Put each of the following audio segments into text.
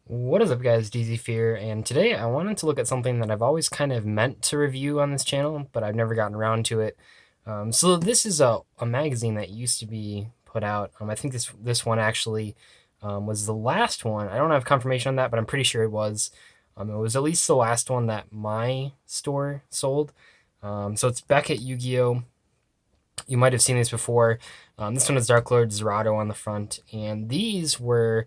What is up, guys? DZ Fear, and today I wanted to look at something that I've always kind of meant to review on this channel, but I've never gotten around to it. So this is a magazine that used to be put out. I think this one actually was the last one. I don't have confirmation on that, but I'm pretty sure it was. It was at least the last one that my store sold. So it's back at Yu-Gi-Oh! You might have seen these before. This one is Dark Lord Zerato on the front, and these were,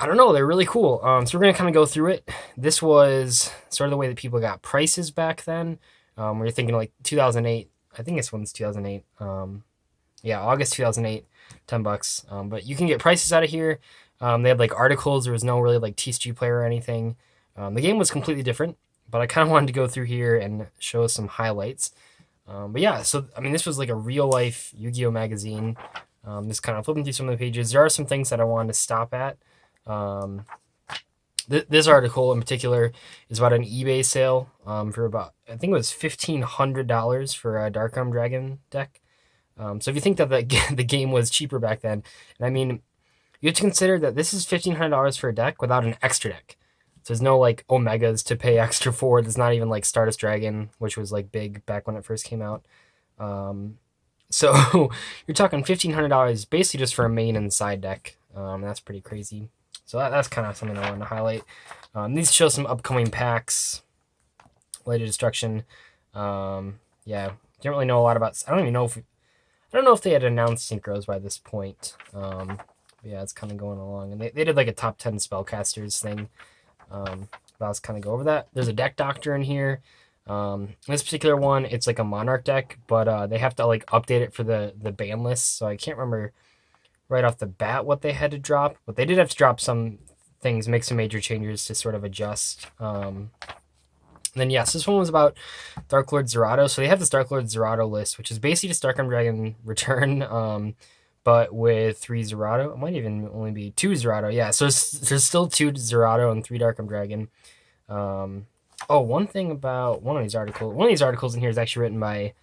I don't know, they're really cool. So we're gonna kind of go through it. This was sort of the way that people got prices back then. Where you're thinking like 2008. I think this one's 2008. Yeah, August 2008, $10. But you can get prices out of here. They had like articles. There was no really like TCG player or anything. The game was completely different, but I kind of wanted to go through here and show some highlights. But yeah, so I mean, this was like a real life Yu-Gi-Oh magazine. Just kind of flipping through some of the pages. There are some things that I wanted to stop at. Um, this article in particular is about an eBay sale for about, I think it was $1,500 for a Dark Arm Dragon deck. So if you think that the game was cheaper back then, and I mean, you have to consider that this is $1,500 for a deck without an extra deck. So there's no like Omegas to pay extra for. There's not even like Stardust Dragon, which was like big back when it first came out. So you're talking $1,500 basically just for a main and side deck. That's pretty crazy. So that's kind of something I wanted to highlight. These show some upcoming packs. Light of Destruction. Yeah, don't really know a lot about. I don't even know if I don't know if they had announced synchros by this point. Yeah, it's kind of going along, and they did like a top 10 spellcasters thing. But I'll just kind of go over that. There's a deck doctor in here. This particular one, it's like a Monarch deck, but they have to like update it for the ban list. So I can't remember right off the bat what they had to drop, but they did have to drop some things, make some major changes to sort of adjust. Then yes, this one was about Dark Lord Zerato. So they have this Dark Lord Zerato list, which is basically just Dark Arm Dragon Return, but with 3 Zerato. It might even only be 2 Zerato. Yeah, so there's still 2 Zerato and 3 Dark Arm Dragon. One thing about one of these articles in here is actually written by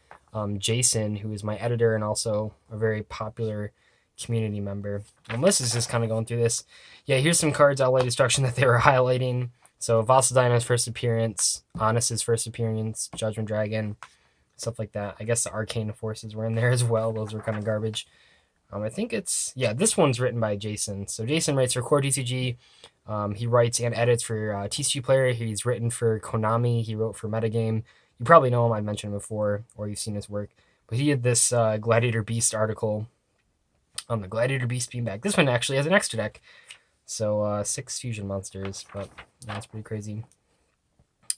Jason, who is my editor and also a very popular community member. And Melissa's just kind of going through this. Yeah, here's some cards out Light Destruction that they were highlighting. So Vasaldina's first appearance, Honest's first appearance, Judgment Dragon, stuff like that. I guess the Arcane Forces were in there as well. Those were kind of garbage. I think this one's written by Jason. So Jason writes for Core TCG. He writes and edits for TCG Player. He's written for Konami. He wrote for Metagame. You probably know him. I've mentioned him before, or you've seen his work. But he did this Gladiator Beast article on the Gladiator Beast being back. This one actually has an extra deck. So 6 fusion monsters, but that's pretty crazy.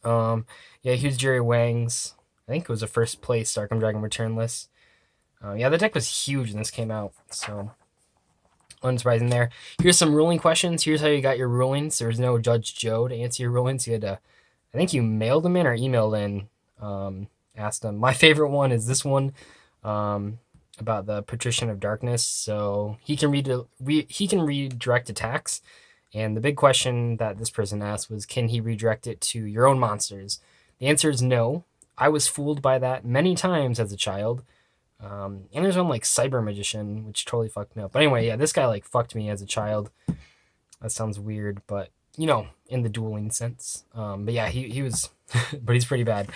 Yeah, here's Jerry Wang's. I think it was a first place Dark Arm Dragon Return list. Yeah, the deck was huge when this came out, so unsurprising there. Here's some ruling questions. Here's how you got your rulings. There was no Judge Joe to answer your rulings. You had to, I think you mailed them in or emailed in, asked them. My favorite one is this one. About the Patrician of Darkness. So he can redirect attacks. And the big question that this person asked was, can he redirect it to your own monsters? The answer is no. I was fooled by that many times as a child. And there's one like Cyber Magician, which totally fucked me up. But anyway, yeah, this guy like fucked me as a child. That sounds weird, but you know, in the dueling sense. But yeah, he was, but he's pretty bad.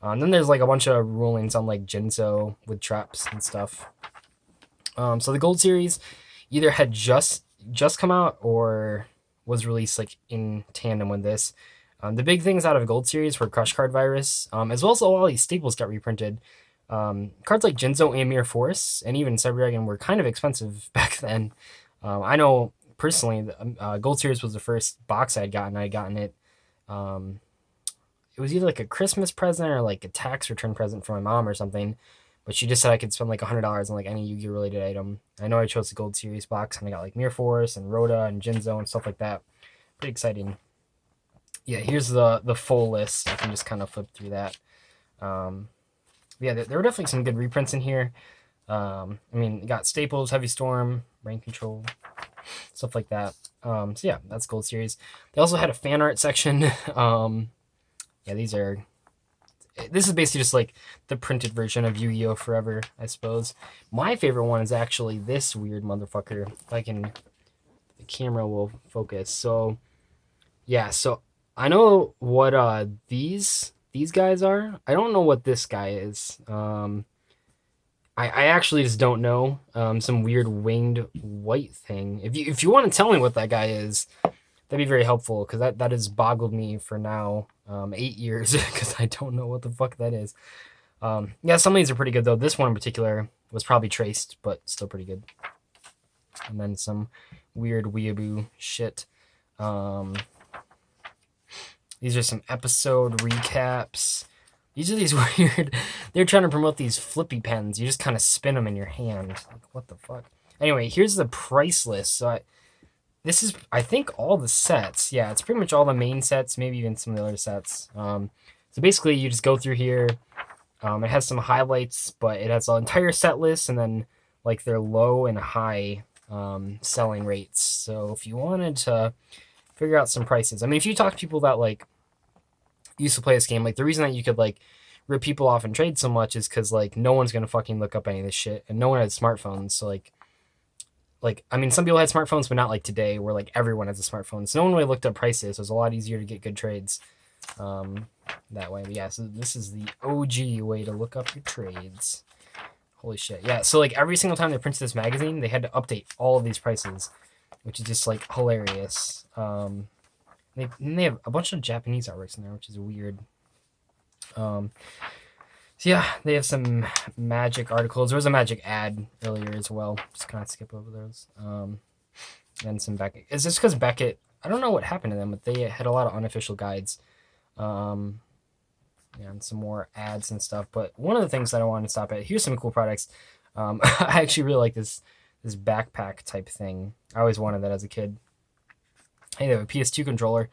And then there's like a bunch of rulings on like Jinzo with traps and stuff. So the Gold Series either had just come out or was released like in tandem with this. The big things out of Gold Series were Crush Card Virus, as well as all these staples got reprinted. Cards like Jinzo and Mirror Force and even Cyber Dragon were kind of expensive back then. I know personally, Gold Series was the first box I'd gotten. I'd gotten it. It was either like a Christmas present or like a tax return present from my mom or something. But she just said I could spend like $100 on like any Yu-Gi-Oh related item. I know I chose the Gold Series box and I got like Mirror Force and Rhoda and Jinzo and stuff like that. Pretty exciting. Yeah, here's the full list. I can just kind of flip through that. Yeah, there were definitely some good reprints in here. I mean, you got Staples, Heavy Storm, Rain Control, stuff like that. So yeah, that's Gold Series. They also had a fan art section. Yeah, this is basically just like the printed version of Yu-Gi-Oh! Forever, I suppose. My favorite one is actually this weird motherfucker. If I can, the camera will focus. So Yeah, so I know what these guys are. I don't know what this guy is. I actually just don't know. Some weird winged white thing. If you want to tell me what that guy is, that'd be very helpful because that has boggled me for now 8 years because I don't know what the fuck that is. Yeah, some of these are pretty good though. This one in particular was probably traced, but still pretty good. And then some weird weeaboo shit. These are some episode recaps. These are these weird. They're trying to promote these flippy pens. You just kind of spin them in your hand. Like, what the fuck? Anyway, here's the price list. So this is, I think, all the sets. Yeah, it's pretty much all the main sets, maybe even some of the other sets. So basically, you just go through here. It has some highlights, but it has the entire set list and then like their low and high selling rates. So if you wanted to figure out some prices, I mean, if you talk to people that like used to play this game, like the reason that you could like rip people off and trade so much is because like no one's gonna fucking look up any of this shit, and no one had smartphones. So like I mean, some people had smartphones, but not like today, where like everyone has a smartphone. So no one really looked up prices. So it was a lot easier to get good trades that way. But yeah, so this is the OG way to look up your trades. Holy shit. Yeah, so like every single time they printed this magazine, they had to update all of these prices, which is just like hilarious. They have a bunch of Japanese artworks in there, which is weird. So yeah, they have some Magic articles. There was a Magic ad earlier as well. Just kind of skip over those. And some Beckett. It's just because Beckett, I don't know what happened to them, but they had a lot of unofficial guides. And some more ads and stuff. But one of the things that I wanted to stop at, here's some cool products. I actually really like this backpack type thing. I always wanted that as a kid. Hey, they have a PS2 controller.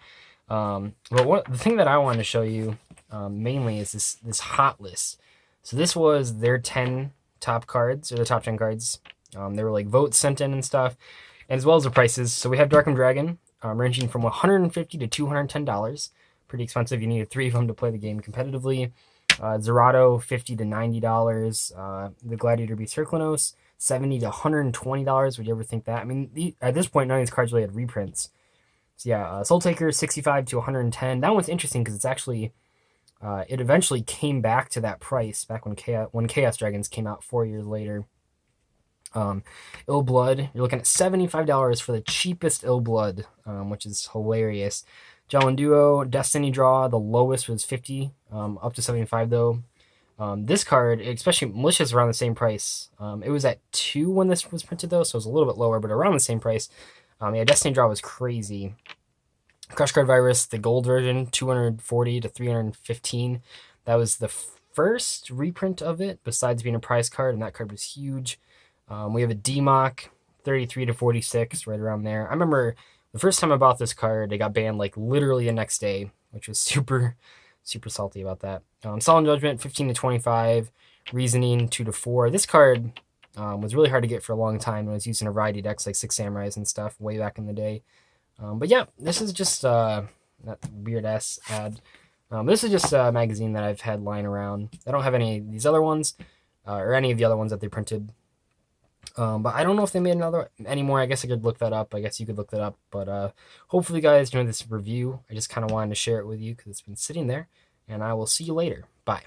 But the thing that I wanted to show you mainly is this hot list. So this was their 10 top cards, or the top 10 cards. They were like votes sent in and stuff, and as well as the prices. So we have Darkham Dragon, ranging from $150 to $210. Pretty expensive. You need 3 of them to play the game competitively. Zerato, $50 to $90. The Gladiator Beast Herculanos, $70 to $120. Would you ever think that? I mean, at this point, none of these cards really had reprints. So yeah, Soul Taker, $65 to $110. That one's interesting because it's actually, it eventually came back to that price back when Chaos Dragons came out 4 years later. Ill Blood, you're looking at $75 for the cheapest Ill Blood, which is hilarious. Jalen Duo, Destiny Draw, the lowest was 50, up to 75 though. This card, especially Malicious, around the same price. It was at 2 when this was printed though, so it was a little bit lower, but around the same price. Yeah, Destiny Draw was crazy. Crush Card Virus, the gold version, $240 to $315. That was the first reprint of it, besides being a prize card, and that card was huge. We have a DMOC, $33 to $46, right around there. I remember the first time I bought this card, it got banned like literally the next day, which was super, super salty about that. Solemn Judgment, $15 to $25. Reasoning, $2 to $4. This card was really hard to get for a long time. I was using a variety decks like Six Samurais and stuff way back in the day. But yeah, this is just that weird ass ad. This is just a magazine that I've had lying around. I don't have any of these other ones, or any of the other ones that they printed. But I don't know if they made anymore. I guess I could look that up. I guess you could look that up. But hopefully, you guys enjoyed this review. I just kind of wanted to share it with you because it's been sitting there. And I will see you later. Bye.